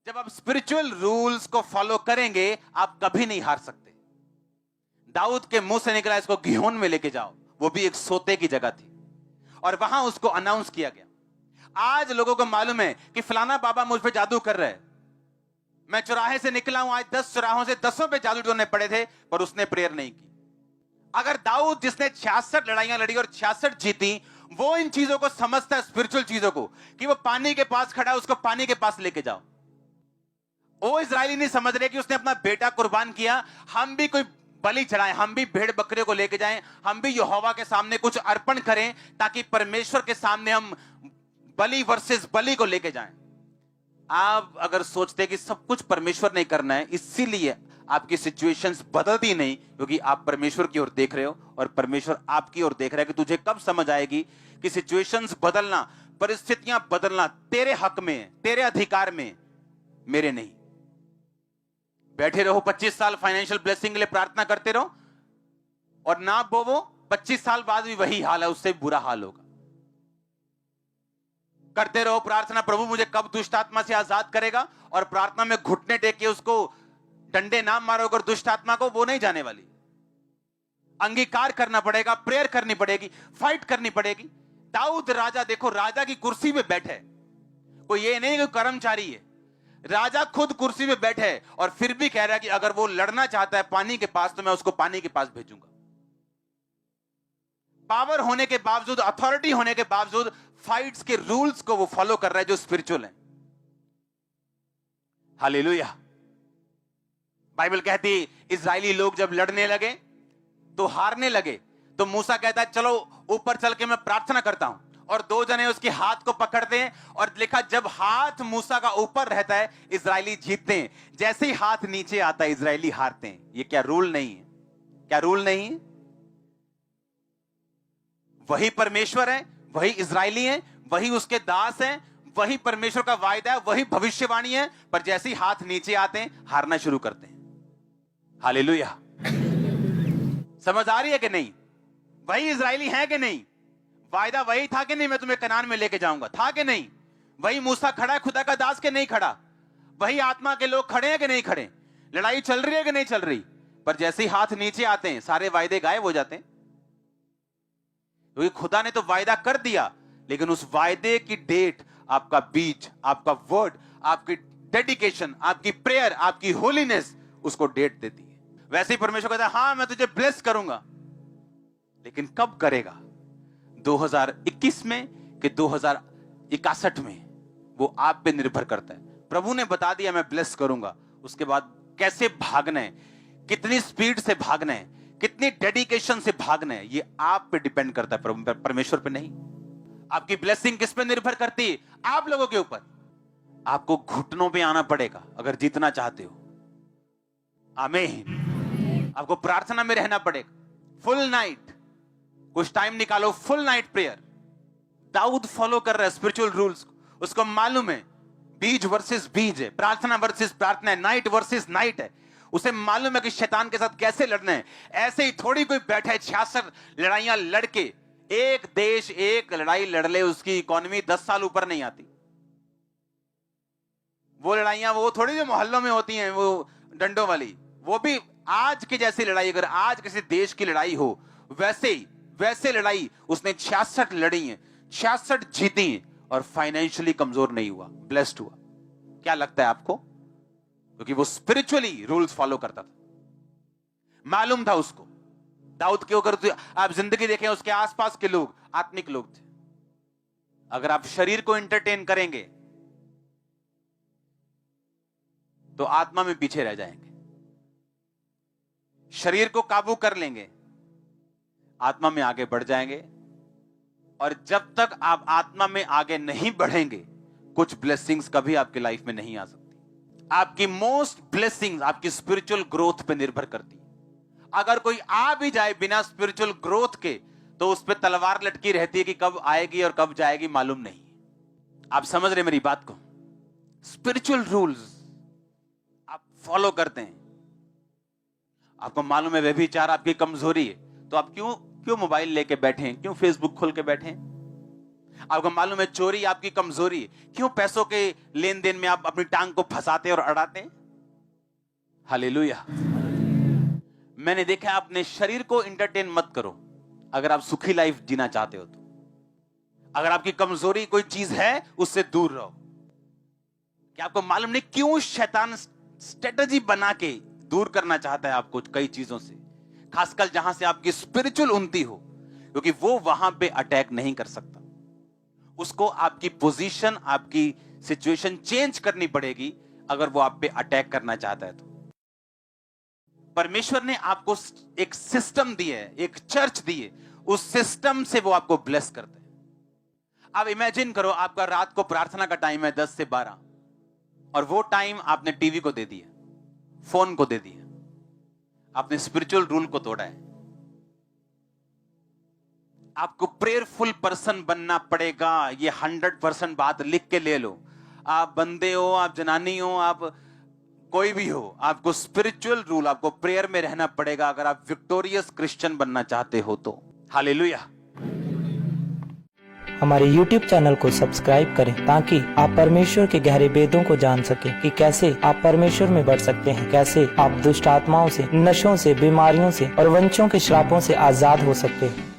जब आप spiritual rules को फॉलो करेंगे आप कभी नहीं हार सकते। दाऊद के मुंह से निकला, इसको गिहोन में लेके जाओ, वो भी एक सोते की जगह थी, और वहां उसको अनाउंस किया गया। आज लोगों को मालूम है कि फलाना बाबा मुझ पे जादू कर रहे हैं, मैं चौराहे से निकला हूं, आज 10 चौराहों से 10 पे जादू टोने पड़े थे, पर उसने प्रेयर नहीं की। अगर दाऊद जिसने 66 लड़ाइयां लड़ी और 66 जीती, वो इन चीजों को समझता है, स्पिरिचुअल चीजों को, कि वो पानी के पास खड़ा है, उसको पानी के पास लेके जाओ। वो इजरायली नहीं समझ रहे कि उसने अपना बेटा कुर्बान किया, हम भी कोई बलि चढ़ाएं, हम भी भेड़ बकरे को लेके जाएं, हम भी यहोवा के सामने कुछ अर्पण करें, ताकि परमेश्वर के सामने हम बलि वर्सेस बलि को लेके जाएं। आप अगर सोचते कि सब कुछ परमेश्वर ने करना है, इसीलिए आपकी सिचुएशंस बदलती नहीं, क्योंकि आप परमेश्वर की ओर देख रहे हो और परमेश्वर आपकी ओर देख रहा है कि तुझे कब समझ आएगी कि सिचुएशंस बदलना, परिस्थितियां बदलना तेरे हक में है, तेरे अधिकार में, मेरे नहीं। बैठे रहो 25 साल फाइनेंशियल ब्लेसिंग के लिए प्रार्थना करते रहो और ना बोवो, 25 साल बाद भी वही हाल है, उससे बुरा हाल होगा। करते रहो प्रार्थना, प्रभु मुझे कब दुष्ट आत्मा से आजाद करेगा, और प्रार्थना में घुटने टेक के उसको डंडे ना मारो अगर दुष्ट आत्मा को, वो नहीं जाने वाली। अंगीकार करना पड़ेगा, प्रेयर करनी पड़ेगी, फाइट करनी पड़ेगी। दाऊद राजा, देखो राजा की कुर्सी पे बैठे, कोई ये नहीं कि कर्मचारी है, राजा खुद कुर्सी पे बैठे और फिर भी कह रहा है कि अगर वो लड़ना चाहता है पानी के पास तो मैं उसको पानी के पास भेजूंगा। पावर होने के बावजूद, अथॉरिटी होने के बावजूद फाइट्स के रूल्स को वो फॉलो कर रहा है जो स्पिरिचुअल है। हालेलुया। बाइबल कहती इजरायली लोग जब लड़ने लगे तो हारने लगे, तो मूसा कहता है चलो ऊपर चल के मैं प्रार्थना करता हूं, और 2 जने उसके हाथ को पकड़ते हैं, और लिखा जब हाथ मूसा का ऊपर रहता है इजरायली जीतते हैं, जैसे ही हाथ नीचे आता है इजरायली हारते हैं। ये क्या रूल नहीं है? क्या रूल नहीं है? वही परमेश्वर है, वही इजरायली है, वही उसके दास हैं, वही परमेश्वर का वायदा है, वही भविष्यवाणी है, पर जैसे ही हाथ नीचे आते हैं हारना शुरू करते हैं। हालेलुया। समझ आ रही है कि नहीं? वही इजरायली है कि नहीं? वायदा वही था कि नहीं, मैं तुम्हें कनान में लेके जाऊंगा, था कि नहीं? वही मूसा खड़ा है खुदा का दास के नहीं खड़ा? वही आत्मा के लोग खड़े हैं कि नहीं खड़े? लड़ाई चल रही है कि नहीं चल रही? पर जैसे ही हाथ नीचे आते हैं सारे वायदे गायब हो जाते हैं, क्योंकि खुदा ने तो वायदा कर दिया, लेकिन उस वायदे की डेट, आपका बीज, आपका वर्ड, आपकी डेडिकेशन, आपकी प्रेयर, आपकी होलीनेस उसको डेट देती है। वैसे ही परमेश्वर कहता है हां मैं तुझे ब्लेस करूंगा, लेकिन कब करेगा? 2021 में कि 2061 में? वो आप पे निर्भर करता है। प्रभु ने बता दिया मैं ब्लेस करूंगा, उसके बाद कैसे भागना है, कितनी स्पीड से भागना है, कितनी डेडिकेशन से भागना है, ये आप पे डिपेंड करता है, प्रभु परमेश्वर पे नहीं। आपकी ब्लेसिंग किस पे निर्भर करती है? आप लोगों के ऊपर। आपको घुटनों पे आना पड़ेगा अगर जीतना चाहते हो। आमीन। आपको प्रार्थना में रहना पड़ेगा, फुल नाइट, कुछ टाइम निकालो, full night prayer. Dawood follow कर रहा है स्पिरिचुअल रूल्स, उसको मालूम है बीज वर्सेस बीज है, प्रार्थना वर्सेस प्रार्थना है, नाइट वर्सेस नाइट है। उसे मालूम है कि शैतान के साथ कैसे लड़ना है। ऐसे ही थोड़ी कोई बैठा है 66 लड़ाइयां लड़के, एक देश एक लड़ाई लड़ ले उसकी इकोनॉमी 10 साल ऊपर नहीं आती। वो लड़ाइयां वो थोड़ी जो मोहल्लों में होती हैं, वो डंडों वाली, वो भी आज की जैसी लड़ाई, अगर आज किसी देश की लड़ाई हो वैसे लड़ाई उसने 66 लड़ी है, 66 जीती है, और फाइनेंशियली कमजोर नहीं हुआ, ब्लेस्ड हुआ। क्या लगता है आपको? क्योंकि वो स्पिरिचुअली रूल्स फॉलो करता था, मालूम था उसको। दाऊद के अगर आप जिंदगी देखें, उसके आसपास के लोग आत्मिक लोग थे। अगर आप शरीर को एंटरटेन करेंगे तो आत्मा में पीछे रह जाएंगे। शरीर को काबू कर लेंगे, आत्मा में आगे बढ़ जाएंगे। और जब तक आप आत्मा में आगे नहीं बढ़ेंगे, कुछ ब्लेसिंग्स कभी आपकी लाइफ में नहीं आ सकती। आपकी मोस्ट ब्लेसिंग्स आपकी स्पिरिचुअल ग्रोथ पे निर्भर करती है। अगर कोई आ भी जाए बिना स्पिरिचुअल ग्रोथ के, तो उस पर तलवार लटकी रहती है कि कब आएगी और कब जाएगी मालूम नहीं। आप समझ रहे मेरी बात को? स्पिरिचुअल रूल्स आप फॉलो करते हैं, आपको मालूम है व्यभिचार आपकी कमजोरी है, तो आप क्यों मोबाइल लेके बैठे हैं, क्यों फेसबुक खोल के बैठे हैं? आपको मालूम है चोरी आपकी कमजोरी है। क्यों पैसों के लेन देन में आप अपनी टांग को फंसाते और अड़ाते? हालेलुया। मैंने देखा अपने शरीर को एंटरटेन मत करो अगर आप सुखी लाइफ जीना चाहते हो तो। अगर आपकी कमजोरी कोई चीज है उससे दूर रहो। क्या आपको मालूम नहीं क्यों शैतान स्ट्रेटजी बना के दूर करना चाहता है आपको कई चीजों से, खासकर जहां से आपकी स्पिरिचुअल उन्नति हो, क्योंकि वो वहां पे अटैक नहीं कर सकता। उसको आपकी पोजीशन, आपकी सिचुएशन चेंज करनी पड़ेगी अगर वो आप पे अटैक करना चाहता है तो। परमेश्वर ने आपको एक सिस्टम दी है, एक चर्च दी है, उस सिस्टम से वो आपको ब्लेस करता है। आप इमेजिन करो आपका रात को प्रार्थना का टाइम है 10 से 12 और वो टाइम आपने टीवी को दे दिया, फोन को दे दिया, आपने स्पिरिचुअल रूल को तोड़ा है। आपको प्रेयरफुल पर्सन बनना पड़ेगा, ये 100% बात लिख के ले लो। आप बंदे हो, आप जनानी हो, आप कोई भी हो, आपको स्पिरिचुअल रूल, आपको प्रेयर में रहना पड़ेगा अगर आप विक्टोरियस क्रिश्चियन बनना चाहते हो तो। हालेलुया। हमारे YouTube चैनल को सब्सक्राइब करें ताकि आप परमेश्वर के गहरे भेदों को जान सकें कि कैसे आप परमेश्वर में बढ़ सकते हैं, कैसे आप दुष्ट आत्माओं से, नशों से, बीमारियों से और वंशों के श्रापों से आजाद हो सकते हैं।